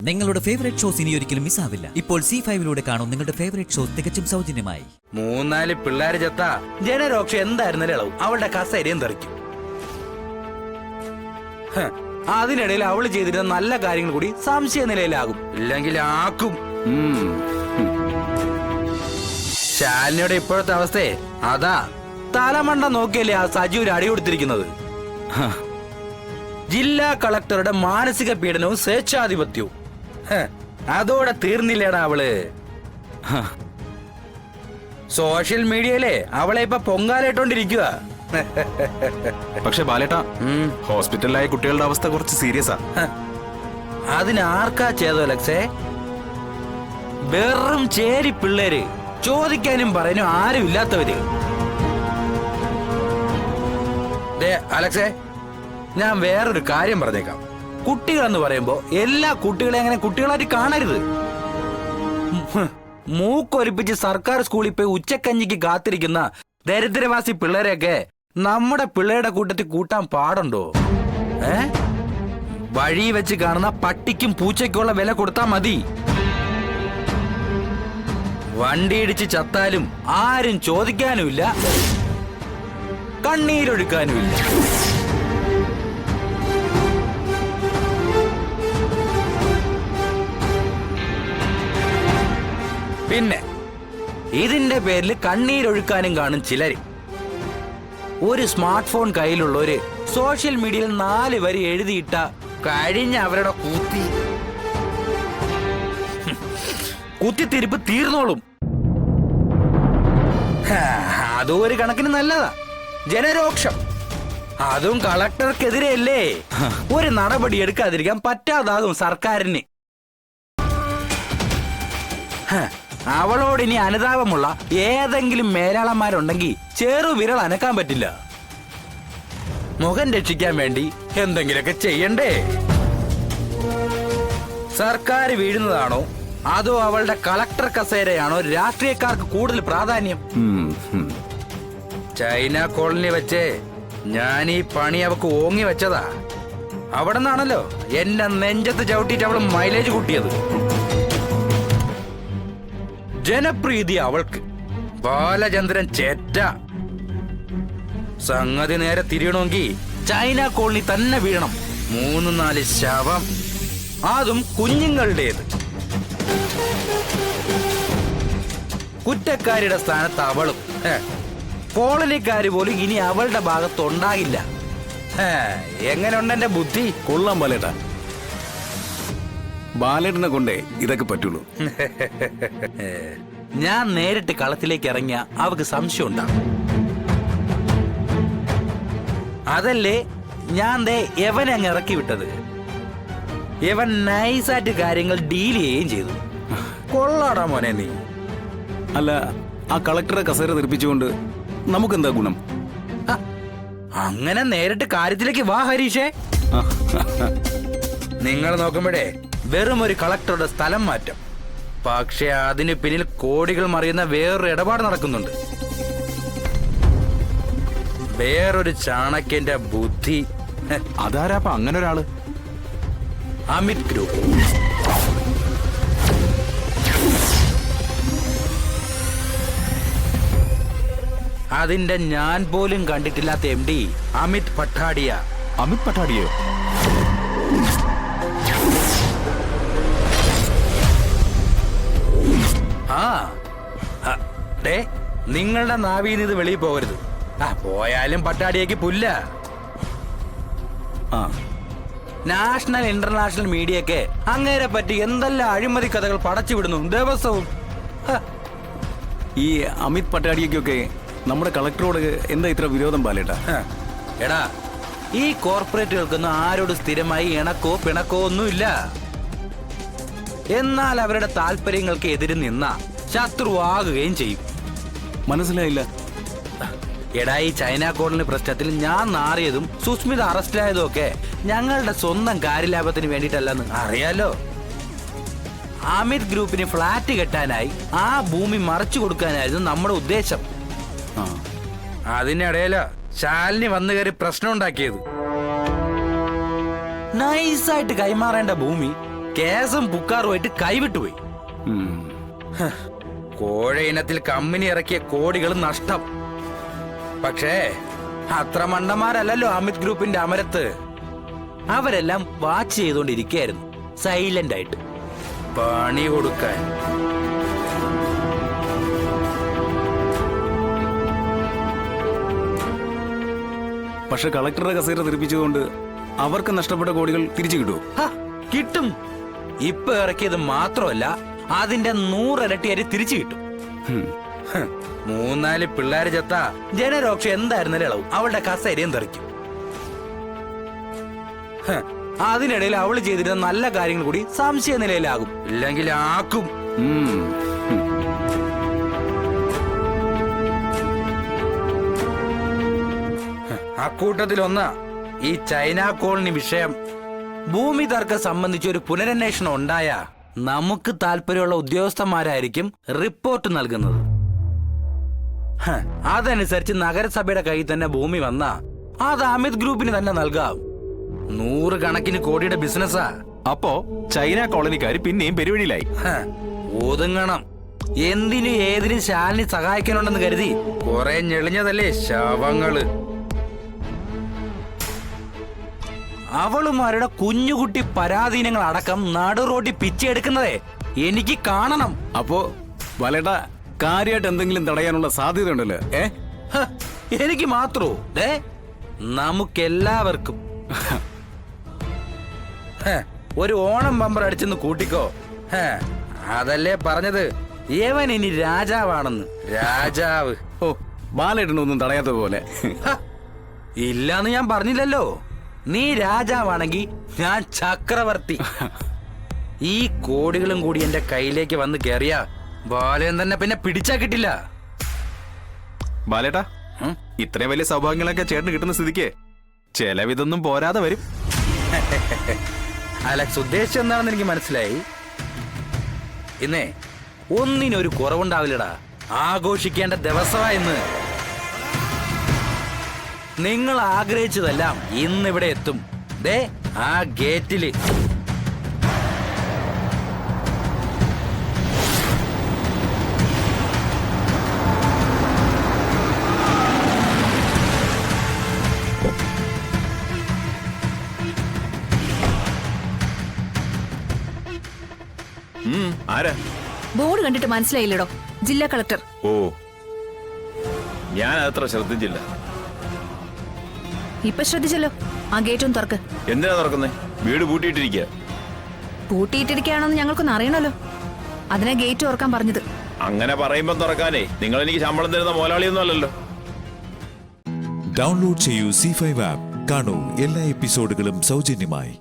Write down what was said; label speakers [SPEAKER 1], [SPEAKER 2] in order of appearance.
[SPEAKER 1] നിങ്ങളുടെ favourite shows ഇനി ഒരിക്കലും മിസ്സാവില്ല. ഇപ്പോൾ C5 കാണും നിങ്ങളുടെ ഫേവറേറ്റ് ഷോസ് തികച്ചും സൗജന്യമായി.
[SPEAKER 2] 3-4 പിള്ളേര് ചത്ത ജനരോക്ഷ എന്തായിരുന്നാലും ഇളവും അവളുടെ കസേരയും തെറിക്കും. അതിനിടയിൽ അവള് ചെയ്തിരുന്ന നല്ല കാര്യങ്ങൾ കൂടി സംശയ നിലയിലാകും, ഇല്ലെങ്കിൽ ആക്കും. ശാലിനിയുടെ ഇപ്പോഴത്തെ അവസ്ഥയെ അതാ. തലമണ്ട നോക്കിയല്ലേ ആ സജീവര് അടി കൊടുത്തിരിക്കുന്നത്. ജില്ലാ കളക്ടറുടെ മാനസിക പീഡനവും സ്വേച്ഛാധിപത്യവും അതോടെ തീർന്നില്ലേടാ അവള്. സോഷ്യൽ മീഡിയയിലെ അവളെ ഇപ്പൊ പൊങ്കാലിട്ടോണ്ടിരിക്കുക.
[SPEAKER 3] പക്ഷെ ബാലേട്ടാ, ഹോസ്പിറ്റലിലായ കുട്ടികളുടെ അവസ്ഥ കുറച്ച് സീരിയസാ.
[SPEAKER 2] അതിനാർക്കാ ചെയ്തോ ലക്സേ? വെറും ചേരി പിള്ളേര്, ചോദിക്കാനും പറയാനും ആരും ഇല്ലാത്തവര്. അലക്സേ, ഞാൻ വേറൊരു കാര്യം പറഞ്ഞേക്കാം. കുട്ടികളെന്ന് പറയുമ്പോ എല്ലാ കുട്ടികളെ അങ്ങനെ കുട്ടികളായിട്ട് കാണരുത്. മൂക്കൊരിപ്പിച്ച് സർക്കാർ സ്കൂളിൽ പോയി ഉച്ചക്കഞ്ഞിക്ക് കാത്തിരിക്കുന്ന ദരിദ്രവാസി പിള്ളേരെയൊക്കെ നമ്മുടെ പിള്ളേരുടെ കൂട്ടത്തിൽ കൂട്ടാൻ പാടുണ്ടോ? വഴി വെച്ച് കാണുന്ന പട്ടിക്കും പൂച്ചയ്ക്കുള്ള വില കൊടുത്താ മതി. വണ്ടിയിടിച്ച് ചത്താലും ആരും ചോദിക്കാനുമില്ല, കണ്ണീരൊഴുക്കാനുമില്ല. പിന്നെ ഇതിന്റെ പേരിൽ കണ്ണീരൊഴുക്കാനും കാണും ചിലര്. ഒരു സ്മാർട്ട് ഫോൺ കയ്യിലുള്ളവര് സോഷ്യൽ മീഡിയയിൽ 4 വരി എഴുതിയിട്ട കഴിഞ്ഞ അവരുടെ കുത്തിത്തിരിപ്പ് തീർന്നോളും. അതും ഒരു കണക്കിന് നല്ലതാ. ജനരോക്ഷം അതും കളക്ടർക്കെതിരെയല്ലേ. ഒരു നടപടി എടുക്കാതിരിക്കാൻ പറ്റാതാകും സർക്കാരിന്. അവളോട് ഇനി അനുതാപമുള്ള ഏതെങ്കിലും മേലാളന്മാരുണ്ടെങ്കിൽ ചെറു വിരൽ അനക്കാൻ പറ്റില്ല. മുഖം രക്ഷിക്കാൻ വേണ്ടി എന്തെങ്കിലുമൊക്കെ ചെയ്യണ്ടേ? സർക്കാർ വീഴുന്നതാണോ അതോ അവളുടെ കളക്ടർ കസേരയാണോ രാഷ്ട്രീയക്കാർക്ക് കൂടുതൽ പ്രാധാന്യം? ചൈന കോളനി വെച്ച് ഞാൻ ഈ പണി അവക്ക് ഓങ്ങി വെച്ചതാ. അവിടെ നിന്നാണല്ലോ എന്നെ നെഞ്ചത്ത് ചവിട്ടിയിട്ട് അവള് മൈലേജ് കൂട്ടിയത്. ജനപ്രീതി അവൾക്ക്. ബാലചന്ദ്രൻ ചേറ്റ. സംഗതി നേരെ തിരിയണമെങ്കിൽ ചൈന കോളനി തന്നെ വീഴണം. 3-4 ശവം, അതും കുഞ്ഞുങ്ങളുടേത്. കുറ്റക്കാരിയുടെ സ്ഥാനത്ത് അവളും. കോളനിക്കാര് പോലും ഇനി അവളുടെ ഭാഗത്തുണ്ടാകില്ല. എങ്ങനെ ഉണ്ടെന്റെ ബുദ്ധി?
[SPEAKER 3] കൊള്ളാം ബാലേട്ടാ. ബാലേട്ടനെ കൊണ്ടേ ഇതൊക്കെ പറ്റുള്ളൂ.
[SPEAKER 2] ഞാൻ നേരിട്ട് കളത്തിലേക്ക് ഇറങ്ങിയ അവക്ക് സംശയം ഉണ്ടാകും. അതല്ലേ ഞാൻ എവനെ അങ്ങ് ഇറക്കി വിട്ടത്. ഇവൻ നൈസായിട്ട് കാര്യങ്ങൾ ഡീൽ ചെയ്യുകയും ചെയ്തു. കൊള്ളാടാ മോനെ നീ.
[SPEAKER 3] അല്ല, ആ കളക്ടറെ കസേര തെറിപ്പിച്ചുകൊണ്ട് നമുക്കെന്താ ഗുണം?
[SPEAKER 2] അങ്ങനെ നേരിട്ട് കാര്യത്തിലേക്ക് വാ ഹരീഷേ. നിങ്ങൾ നോക്കുമ്പോഴേ വെറും ഒരു കളക്ടറുടെ സ്ഥലം മാറ്റം, പക്ഷെ അതിന് പിന്നിൽ കോടികൾ മറിയുന്ന വേറൊരു ഇടപാട് നടക്കുന്നുണ്ട്. വേറൊരു ചാണക്യന്റെ ബുദ്ധി.
[SPEAKER 3] അതാരാപ്പ അങ്ങനെ ഒരാള്?
[SPEAKER 2] അമിത് ഗ്രൂപ്പ്. അതിന്റെ ഞാൻ പോലും കണ്ടിട്ടില്ലാത്ത MD അമിത് പട്ടാഡിയ.
[SPEAKER 3] അമിത് പട്ടാഡിയോ?
[SPEAKER 2] നിങ്ങളുടെ നാവിന്ന് ഇത് വെളിയിൽ പോകരുത്. പോയാലും പട്ടാടിയേക്ക് പുല്ല. നാഷണൽ ഇന്റർനാഷണൽ മീഡിയയൊക്കെ അങ്ങേരെ പറ്റി എന്തെല്ലാം അഴിമതി കഥകൾ പടച്ചു വിടുന്നു ദിവസവും.
[SPEAKER 3] ഈ അമിത് പട്ടാടിയൊക്കെ നമ്മുടെ കളക്ടറോട് എന്താ ഇത്ര വിരോധം ബാലേട്ടാ?
[SPEAKER 2] എടാ, ഈ കോർപ്പറേറ്റുകൾക്കൊന്നും ആരോട് സ്ഥിരമായി ഇണക്കോ പിണക്കോ ഒന്നുമില്ല. എന്നാൽ അവരുടെ താല്പര്യങ്ങൾക്ക് എതിര് നിന്ന ശത്രുവാകുകയും ചെയ്യും.
[SPEAKER 3] മനസ്സിലായില്ല.
[SPEAKER 2] എടാ, ഈ ചൈന കോളനി പ്രശ്നത്തിൽ ഞാൻ നാറിയതും സുസ്മിത അറസ്റ്റിലായതും ഒക്കെ ഞങ്ങളുടെ സ്വന്തം കാര്യലാഭത്തിന് വേണ്ടിയിട്ടല്ലെന്ന് അറിയാലോ. അമിത് ഗ്രൂപ്പിന് ഫ്ലാറ്റ് കെട്ടാനായി ആ ഭൂമി മറച്ചു കൊടുക്കാനായിരുന്നു നമ്മുടെ ഉദ്ദേശം. അതിനിടയിലോ ശാലിനി വന്നു കയറി പ്രശ്നം ഉണ്ടാക്കിയത്. നൈസായിട്ട് കൈമാറേണ്ട ഭൂമി കേസും പുക്കാറുമായിട്ട് കൈവിട്ടുപോയി. കോഴ ഇനത്തിൽ കമ്പനി ഇറക്കിയ കോടികൾ നഷ്ടം. പക്ഷേ അത്ര മണ്ടന്മാരല്ലല്ലോ അമിത് ഗ്രൂപ്പിന്റെ അമരത്ത്. അവരെല്ലാം വാച്ച് ചെയ്തുകൊണ്ടിരിക്കുകയായിരുന്നു, സൈലന്റ് ആയിട്ട്, പണി കൊടുക്കാൻ.
[SPEAKER 3] പക്ഷെ കളക്ടറുടെ കസേര തെറിപ്പിച്ചതുകൊണ്ട് അവർക്ക് നഷ്ടപ്പെട്ട കോടികൾ തിരിച്ചു കിട്ടുമോ?
[SPEAKER 2] കിട്ടും. ഇപ്പൊ ഇറക്കിയത് മാത്രമല്ല, അതിന്റെ 100 ഇരട്ടിയായി തിരിച്ചു കിട്ടും. 3-4 പിള്ളേര് ചത്ത ജനരോക്ഷ എന്തായിരുന്നാലും ഇളവും, അവളുടെ കസേരയും തെറിക്കും. അതിനിടയിൽ അവള് ചെയ്തിരുന്ന നല്ല കാര്യങ്ങൾ കൂടി സംശയ നിലയിലാകും, ഇല്ലെങ്കിൽ ആക്കും. അക്കൂട്ടത്തിലൊന്ന് ഈ ചൈന കോളനി വിഷയം. ഭൂമി തർക്കം സംബന്ധിച്ച് ഒരു പുനരന്വേഷണം ഉണ്ടായ നമുക്ക് താല്പര്യമുള്ള ഉദ്യോഗസ്ഥന്മാരായിരിക്കും റിപ്പോർട്ട് നൽകുന്നത്. അതനുസരിച്ച് നഗരസഭയുടെ കയ്യിൽ തന്നെ ഭൂമി വന്ന അത് അമിത് ഗ്രൂപ്പിന് തന്നെ നൽകാം. 100 കണക്കിന് കോടിയുടെ ബിസിനസ്സാ.
[SPEAKER 4] അപ്പോ ചൈന കോളനിക്കാര് പിന്നെയും പെരുവഴിയിലായി.
[SPEAKER 2] ഒതുങ്ങണം. എന്തിനും ഏതിനും ശാലിനി സഹായിക്കാനുണ്ടെന്ന് കരുതി കുറെ ഞെളിഞ്ഞതല്ലേ ശവങ്ങള്. അവളുമാരുടെ കുഞ്ഞുകുട്ടി പരാധീനങ്ങൾ അടക്കം നടുറോട്ടി പിച്ചെടുക്കുന്നതേ എനിക്ക് കാണണം.
[SPEAKER 3] അപ്പോ വലട കാര്യമായിട്ട് എന്തെങ്കിലും തടയാനുള്ള സാധ്യത ഉണ്ടല്ലോ.
[SPEAKER 2] എനിക്ക് മാത്രോ? നമുക്കെല്ലാവർക്കും. ഒരു ഓണം ബമ്പർ അടിച്ചെന്ന് കൂട്ടിക്കോ. അതല്ലേ പറഞ്ഞത്, ഏവൻ ഇനി രാജാവാണെന്ന്. രാജാവ്.
[SPEAKER 3] ഓ, ബാലേട്ടനൊന്നും തടയാത്ത പോലെ.
[SPEAKER 2] ഇല്ലാന്ന് ഞാൻ പറഞ്ഞില്ലല്ലോ. നീ രാജാവാണെങ്കിൽ ഞാൻ ചക്രവർത്തി. ഈ കോടികളും കൂടി എന്റെ കയ്യിലേക്ക് വന്ന് കയറിയ ബാലൻ തന്നെ പിന്നെ പിടിച്ചാ കിട്ടില്ല.
[SPEAKER 4] ബാലേട്ടാ, ഇത്രയും വലിയ സൗഭാഗ്യങ്ങളൊക്കെ ചേട്ടന് കിട്ടുന്ന സ്ഥിതിക്ക് ചെലവിതൊന്നും പോരാതെ വരും.
[SPEAKER 2] അലക്സ് ഉദ്ദേശം എന്താണെന്ന് എനിക്ക് മനസ്സിലായി. ഇന്നേ ഒന്നിനൊരു കുറവുണ്ടാവില്ലടാ. ആഘോഷിക്കേണ്ട ദിവസമായിന്ന്. നിങ്ങൾ ആഗ്രഹിച്ചതെല്ലാം ഇന്നിവിടെ എത്തും. ദേ ആ ഗേറ്റില്.
[SPEAKER 4] ആരാ?
[SPEAKER 5] ബോർഡ് കണ്ടിട്ട് മനസ്സിലായില്ലടോ, ജില്ലാ കളക്ടർ.
[SPEAKER 4] ഓ, ഞാൻ അത്ര ശ്രദ്ധിച്ചില്ല.
[SPEAKER 5] ഇപ്പൊ ശ്രദ്ധിച്ചല്ലോ. ആ ഗേറ്റും തുറക്ക്.
[SPEAKER 4] എന്തിനാ തുറക്കുന്നേ? വീട് പൂട്ടിയിട്ടിരിക്കുക.
[SPEAKER 5] പൂട്ടിയിട്ടിരിക്കുകയാണെന്ന് ഞങ്ങൾക്കൊന്ന് അറിയണല്ലോ. അതിനെ ഗേറ്റ് തുറക്കാൻ പറഞ്ഞത്.
[SPEAKER 4] അങ്ങനെ പറയുമ്പോ തുറക്കാനേ നിങ്ങൾ എനിക്ക് ശമ്പളം തരുന്ന മോലാളിയൊന്നും അല്ലല്ലോ.
[SPEAKER 6] ഡൗൺലോഡ് ചെയ്യൂ C5 ആപ്പ്. കാണൂ എല്ലാ എപ്പിസോഡുകളും സൗജന്യമായി.